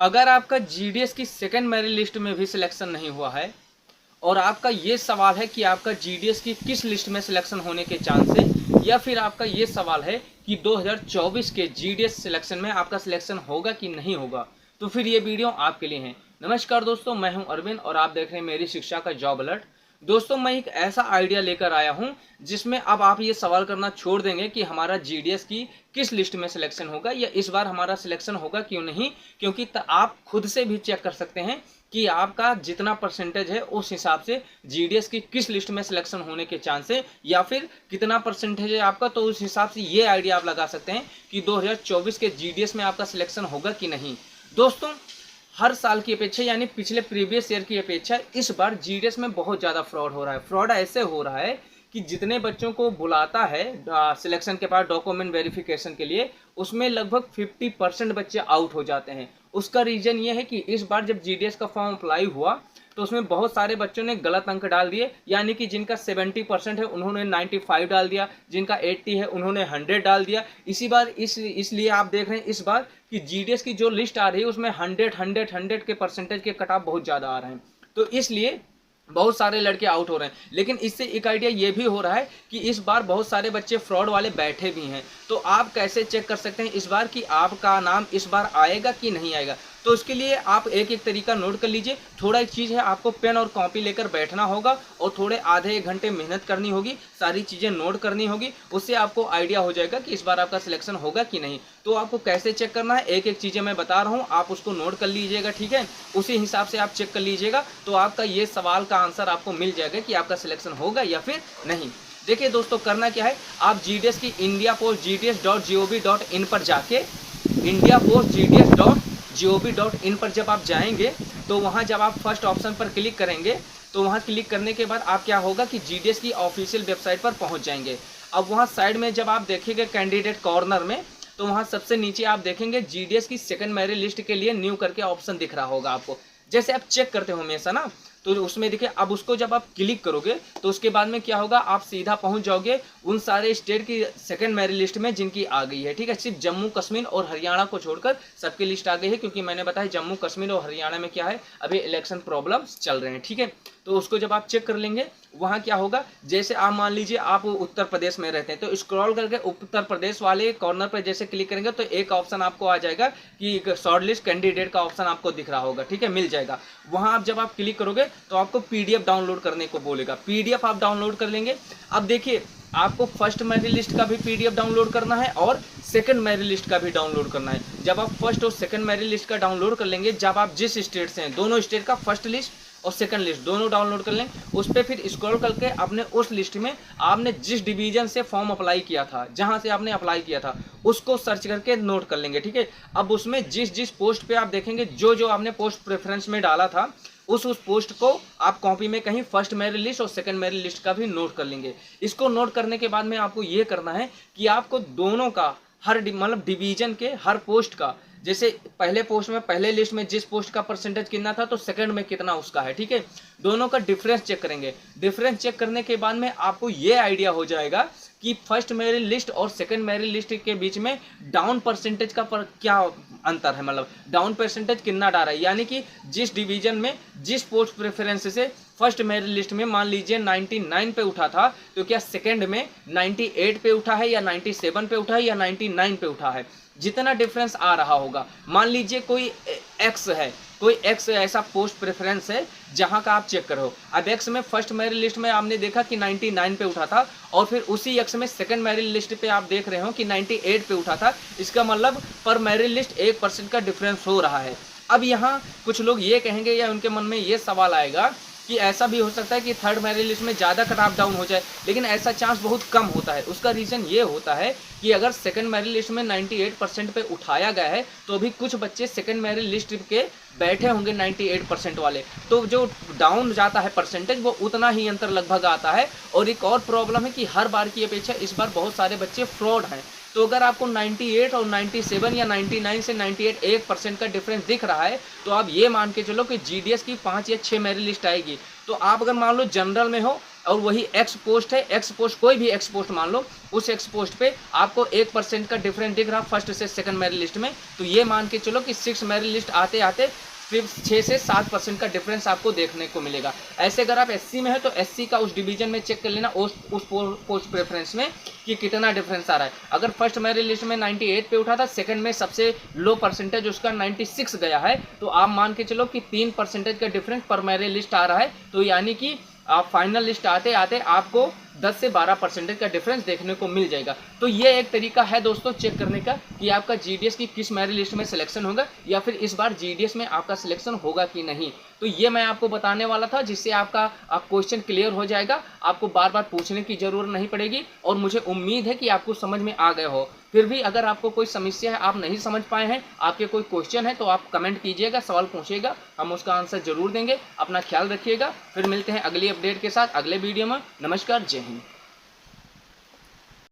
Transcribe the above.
अगर आपका जीडीएस की सेकंड मेरिट लिस्ट में भी सिलेक्शन नहीं हुआ है और आपका ये सवाल है कि आपका जीडीएस की किस लिस्ट में सिलेक्शन होने के चांस है, या फिर आपका ये सवाल है कि 2024 के जीडीएस सिलेक्शन में आपका सिलेक्शन होगा कि नहीं होगा, तो फिर ये वीडियो आपके लिए है। नमस्कार दोस्तों, मैं हूं अरविंद और आप देख रहे हैं मेरी शिक्षा का जॉब अलर्ट। दोस्तों, मैं एक ऐसा आइडिया लेकर आया हूं जिसमें अब आप ये सवाल करना छोड़ देंगे कि हमारा जीडीएस की किस लिस्ट में सिलेक्शन होगा या इस बार हमारा सिलेक्शन होगा क्यों नहीं, क्योंकि आप खुद से भी चेक कर सकते हैं कि आपका जितना परसेंटेज है उस हिसाब से जीडीएस की किस लिस्ट में सिलेक्शन होने के चांस है, या फिर कितना परसेंटेज है आपका, तो उस हिसाब से ये आइडिया आप लगा सकते हैं कि 2024 के जीडीएस में आपका सिलेक्शन होगा कि नहीं। दोस्तों, हर साल की अपेक्षा यानी पिछले प्रीवियस ईयर की अपेक्षा इस बार जीडीएस में बहुत ज़्यादा फ्रॉड हो रहा है। फ्रॉड ऐसे हो रहा है कि जितने बच्चों को बुलाता है सिलेक्शन के बाद डॉक्यूमेंट वेरिफिकेशन के लिए, उसमें लगभग 50% बच्चे आउट हो जाते हैं। उसका रीज़न ये है कि इस बार जब जीडीएस का फॉर्म अप्लाई हुआ तो उसमें बहुत सारे बच्चों ने गलत अंक डाल दिए, यानी कि जिनका 70% है उन्होंने 95 डाल दिया, जिनका 80 है उन्होंने 100 डाल दिया। इसी बार इसलिए आप देख रहे हैं इस बार कि जीडीएस की जो लिस्ट आ रही है उसमें 100 के परसेंटेज के कट ऑफ बहुत ज़्यादा आ रहे हैं, तो इसलिए बहुत सारे लड़के आउट हो रहे हैं। लेकिन इससे एक आइडिया ये भी हो रहा है कि इस बार बहुत सारे बच्चे फ्रॉड वाले बैठे भी हैं। तो आप कैसे चेक कर सकते हैं इस बार कि आपका नाम इस बार आएगा कि नहीं आएगा? तो उसके लिए आप एक एक तरीका नोट कर लीजिए। थोड़ा एक चीज़ है, आपको पेन और कॉपी लेकर बैठना होगा और थोड़े आधे एक घंटे मेहनत करनी होगी, सारी चीज़ें नोट करनी होगी। उससे आपको आइडिया हो जाएगा कि इस बार आपका सिलेक्शन होगा कि नहीं। तो आपको कैसे चेक करना है, एक एक चीज़ें मैं बता रहा हूँ, आप उसको नोट कर लीजिएगा, ठीक है? उसी हिसाब से आप चेक कर लीजिएगा, तो आपका ये सवाल का आंसर आपको मिल जाएगा कि आपका सिलेक्शन होगा या फिर नहीं। देखिए दोस्तों, करना क्या है, आप जीडीएस की indiapostgds.gov.in पर जाके indiapostgds.gov.in पर जब आप जाएंगे तो वहाँ जब आप फर्स्ट ऑप्शन पर क्लिक करेंगे तो वहाँ क्लिक करने के बाद आप क्या होगा कि जीडीएस की ऑफिशियल वेबसाइट पर पहुँच जाएंगे। अब वहाँ साइड में जब आप देखेंगे कैंडिडेट कॉर्नर में, तो वहाँ सबसे नीचे आप देखेंगे जीडीएस की सेकंड मेरिट लिस्ट के लिए न्यू करके ऑप्शन दिख रहा होगा आपको, जैसे आप चेक करते हो हमेशा ना, तो उसमें देखिए अब उसको जब आप क्लिक करोगे तो उसके बाद में क्या होगा, आप सीधा पहुंच जाओगे उन सारे स्टेट की सेकंड मेरिट लिस्ट में जिनकी आ गई है, ठीक है? सिर्फ जम्मू कश्मीर और हरियाणा को छोड़कर सबकी लिस्ट आ गई है, क्योंकि मैंने बताया जम्मू कश्मीर और हरियाणा में क्या है, अभी इलेक्शन प्रॉब्लम्स चल रहे हैं, ठीक है? तो उसको जब आप चेक कर लेंगे, वहाँ क्या होगा, जैसे आप मान लीजिए आप उत्तर प्रदेश में रहते हैं तो स्क्रॉल करके उत्तर प्रदेश वाले कॉर्नर पर जैसे क्लिक करेंगे तो एक ऑप्शन आपको आ जाएगा कि शॉर्ट लिस्ट कैंडिडेट का ऑप्शन आपको दिख रहा होगा, ठीक है? मिल जाएगा। वहाँ आप जब आप क्लिक करोगे तो आपको पीडीएफ डाउनलोड करने को बोलेगा, पीडीएफ आप डाउनलोड कर लेंगे। अब देखिए, आपको फर्स्ट मेरिट लिस्ट का भी पीडीएफ डाउनलोड करना है और सेकंड मेरिट लिस्ट का भी डाउनलोड करना है। जब आप फर्स्ट और सेकंड मेरिट लिस्ट का डाउनलोड कर लेंगे, जब आप जिस स्टेट से हैं दोनों स्टेट का फर्स्ट लिस्ट और सेकंड लिस्ट दोनों डाउनलोड कर लें, उस पर फिर स्क्रॉल करके आपने उस लिस्ट में आपने जिस डिवीजन से फॉर्म अप्लाई किया था, जहां से आपने अप्लाई किया था, उसको सर्च करके नोट कर लेंगे, ठीक है? अब उसमें जिस जिस पोस्ट पे आप देखेंगे जो जो आपने पोस्ट प्रेफरेंस में डाला था, उस पोस्ट को आप कॉपी में कहीं फर्स्ट मेरिट लिस्ट और सेकंड मेरिट लिस्ट का भी नोट कर लेंगे। इसको नोट करने के बाद में आपको ये करना है कि आपको दोनों का हर मतलब डिवीजन के हर पोस्ट का, जैसे पहले पोस्ट में पहले लिस्ट में जिस पोस्ट का परसेंटेज कितना था तो सेकंड में कितना उसका है, ठीक है? दोनों का डिफरेंस चेक करेंगे। डिफरेंस चेक करने के बाद में आपको ये आइडिया हो जाएगा कि फर्स्ट मेरिट लिस्ट और सेकंड मेरिट लिस्ट के बीच में डाउन परसेंटेज का क्या अंतर है, मतलब डाउन परसेंटेज कितना डाला है, यानी कि जिस डिवीजन में जिस पोस्ट प्रेफरेंस से फर्स्ट मेरिट लिस्ट में मान लीजिए 99 पे उठा था, तो क्या सेकंड में 98 पे उठा है या 97 पे उठा है या 99 पे उठा है? जितना डिफरेंस आ रहा होगा, मान लीजिए कोई एक्स है, कोई एक्स ऐसा पोस्ट प्रेफरेंस है जहां का आप चेक करो। अब एक्स में फर्स्ट मेरिट लिस्ट में आपने देखा कि 99 पे उठा था और फिर उसी एक्स में सेकंड मेरिट लिस्ट पे आप देख रहे हो कि 98 पे उठा था, इसका मतलब पर मेरिट लिस्ट 1% का डिफरेंस हो रहा है। अब यहाँ कुछ लोग ये कहेंगे या उनके मन में ये सवाल आएगा कि ऐसा भी हो सकता है कि थर्ड मेरिट लिस्ट में ज़्यादा कट ऑफ डाउन हो जाए, लेकिन ऐसा चांस बहुत कम होता है। उसका रीज़न ये होता है कि अगर सेकंड मेरिट लिस्ट में 98% पे उठाया गया है तो भी कुछ बच्चे सेकंड मेरिट लिस्ट के बैठे होंगे 98% वाले, तो जो डाउन जाता है परसेंटेज वो उतना ही अंतर लगभग आता है। और एक और प्रॉब्लम है कि हर बार की अपेक्षा इस बार बहुत सारे बच्चे फ्रॉड हैं, तो अगर आपको 98 और 97 या 99 से 98 1% का डिफरेंस दिख रहा है तो आप ये मान के चलो कि जीडीएस की 5 या 6 मेरिट लिस्ट आएगी। तो आप अगर मान लो जनरल में हो और वही एक्स पोस्ट है, एक्स पोस्ट कोई भी एक्स पोस्ट मान लो, उस एक्स पोस्ट पे आपको 1% का डिफरेंस दिख रहा फर्स्ट से सेकंड मेरिट लिस्ट में, तो ये मान के चलो कि 6 मेरिट लिस्ट आते आते फिर 6 से 7% का डिफरेंस आपको देखने को मिलेगा। ऐसे अगर आप एससी में है तो एससी का उस डिवीजन में चेक कर लेना उस पोस्ट प्रेफरेंस में कि कितना डिफरेंस आ रहा है। अगर फर्स्ट मेरिट लिस्ट में 98 पे उठा था, सेकंड में सबसे लो परसेंटेज उसका 96 गया है, तो आप मान के चलो कि 3% का डिफरेंस पर मेरिट लिस्ट आ रहा है, तो यानी कि आप फाइनल लिस्ट आते आते आपको 10 से 12% का डिफरेंस देखने को मिल जाएगा। तो ये एक तरीका है दोस्तों चेक करने का कि आपका जीडीएस की किस मेरिट लिस्ट में सिलेक्शन होगा, या फिर इस बार जीडीएस में आपका सिलेक्शन होगा कि नहीं। तो ये मैं आपको बताने वाला था, जिससे आपका क्वेश्चन क्लियर हो जाएगा, आपको बार बार पूछने की जरूरत नहीं पड़ेगी, और मुझे उम्मीद है कि आपको समझ में आ गए हो। फिर भी अगर आपको कोई समस्या है, आप नहीं समझ पाए हैं, आपके कोई क्वेश्चन है, तो आप कमेंट कीजिएगा, सवाल पूछिएगा, हम उसका आंसर जरूर देंगे। अपना ख्याल रखिएगा, फिर मिलते हैं अगली अपडेट के साथ अगले वीडियो में। नमस्कार, जय हिंद।